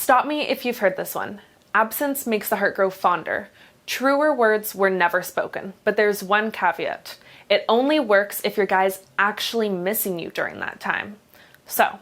Stop me if you've heard this one. Absence makes the heart grow fonder. Truer words were never spoken, but there's one caveat. It only works if your guy's actually missing you during that time. So,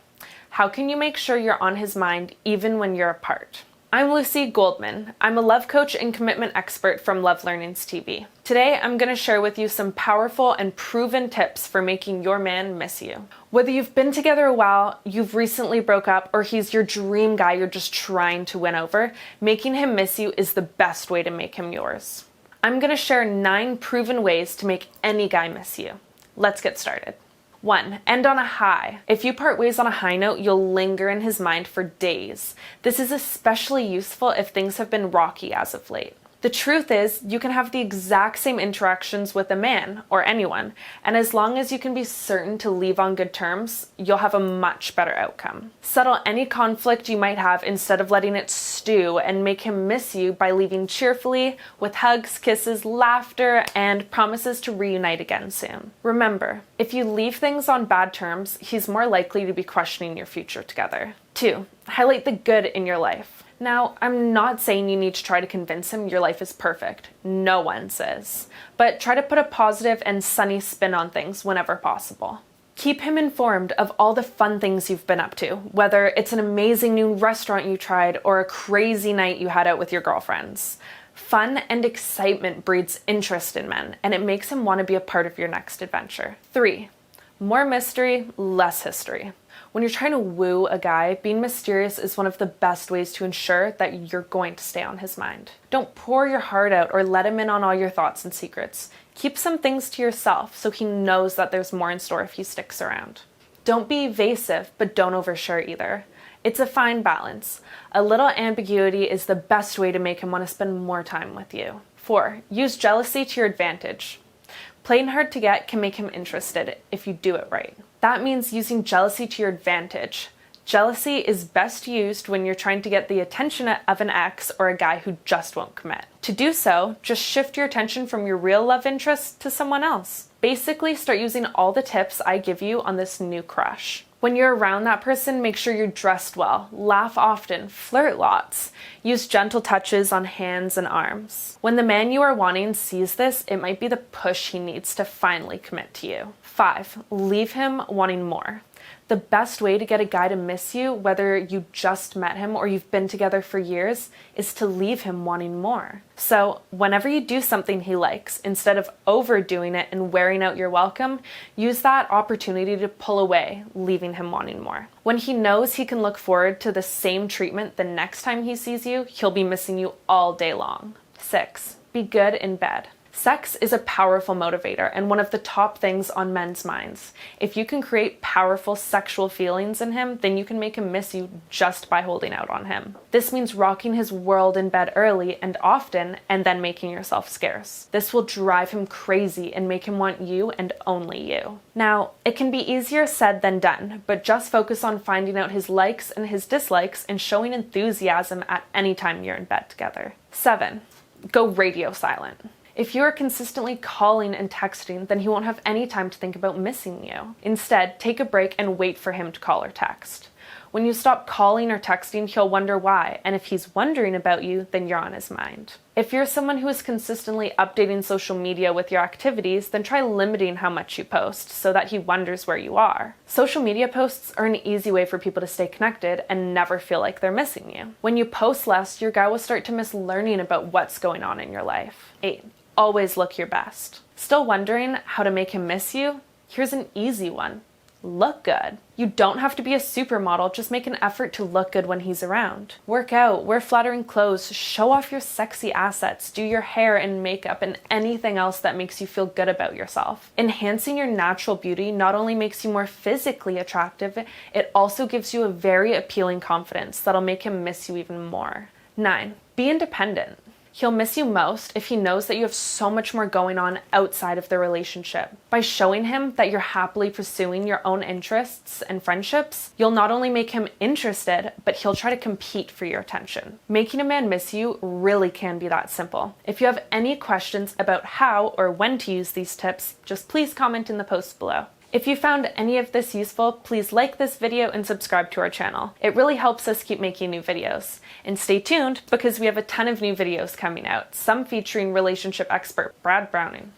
how can you make sure you're on his mind even when you're apart? I'm Lucy Golman. I'm a love coach and commitment expert from LoveLearnings TV. Today, I'm going to share with you some powerful and proven tips for making your man miss you. Whether you've been together a while, you've recently broke up, or he's your dream guy you're just trying to win over, making him miss you is the best way to make him yours. I'm going to share 9 proven ways to make any guy miss you. Let's get started. 1. End on a high. If you part ways on a high note, you'll linger in his mind for days. This is especially useful if things have been rocky as of late. The truth is, you can have the exact same interactions with a man, or anyone, and as long as you can be certain to leave on good terms, you'll have a much better outcome. Settle any conflict you might have instead of letting it stew, and make him miss you by leaving cheerfully, with hugs, kisses, laughter, and promises to reunite again soon. Remember, if you leave things on bad terms, he's more likely to be questioning your future together. 2. Highlight the good in your life. Now, I'm not saying you need to try to convince him your life is perfect. No one says. But try to put a positive and sunny spin on things whenever possible. Keep him informed of all the fun things you've been up to, whether it's an amazing new restaurant you tried or a crazy night you had out with your girlfriends. Fun and excitement breeds interest in men, and it makes him want to be a part of your next adventure. 3. More mystery, less history. When you're trying to woo a guy, being mysterious is one of the best ways to ensure that you're going to stay on his mind. Don't pour your heart out or let him in on all your thoughts and secrets. Keep some things to yourself so he knows that there's more in store if he sticks around. Don't be evasive, but don't overshare either. It's a fine balance. A little ambiguity is the best way to make him want to spend more time with you. 4. Use jealousy to your advantage. Playing hard to get can make him interested if you do it right. That means using jealousy to your advantage. Jealousy is best used when you're trying to get the attention of an ex or a guy who just won't commit. To do so, just shift your attention from your real love interest to someone else. Basically, start using all the tips I give you on this new crush. When you're around that person, make sure you're dressed well, laugh often, flirt lots, use gentle touches on hands and arms. When the man you are wanting sees this, it might be the push he needs to finally commit to you. 5. Leave him wanting more. The best way to get a guy to miss you, whether you just met him or you've been together for years, is to leave him wanting more. So whenever you do something he likes, instead of overdoing it and wearing out your welcome, use that opportunity to pull away, leaving him wanting more. When he knows he can look forward to the same treatment the next time he sees you, he'll be missing you all day long. 6. Be good in bed. Sex is a powerful motivator and one of the top things on men's minds. If you can create powerful sexual feelings in him, then you can make him miss you just by holding out on him. This means rocking his world in bed early and often, and then making yourself scarce. This will drive him crazy and make him want you and only you. Now, it can be easier said than done, but just focus on finding out his likes and his dislikes and showing enthusiasm at any time you're in bed together. 7. Go radio silent. If you are consistently calling and texting, then he won't have any time to think about missing you. Instead, take a break and wait for him to call or text. When you stop calling or texting, he'll wonder why, and if he's wondering about you, then you're on his mind. If you're someone who is consistently updating social media with your activities, then try limiting how much you post so that he wonders where you are. Social media posts are an easy way for people to stay connected and never feel like they're missing you. When you post less, your guy will start to miss learning about what's going on in your life. 8. Always look your best. Still wondering how to make him miss you? Here's an easy one. Look good. You don't have to be a supermodel, just make an effort to look good when he's around. Work out, wear flattering clothes, show off your sexy assets, do your hair and makeup and anything else that makes you feel good about yourself. Enhancing your natural beauty not only makes you more physically attractive, it also gives you a very appealing confidence that'll make him miss you even more. 9. Be independent. He'll miss you most if he knows that you have so much more going on outside of the relationship. By showing him that you're happily pursuing your own interests and friendships, you'll not only make him interested, but he'll try to compete for your attention. Making a man miss you really can be that simple. If you have any questions about how or when to use these tips, just please comment in the post below. If you found any of this useful, please like this video and subscribe to our channel. It really helps us keep making new videos. And stay tuned because we have a ton of new videos coming out, some featuring relationship expert Brad Browning.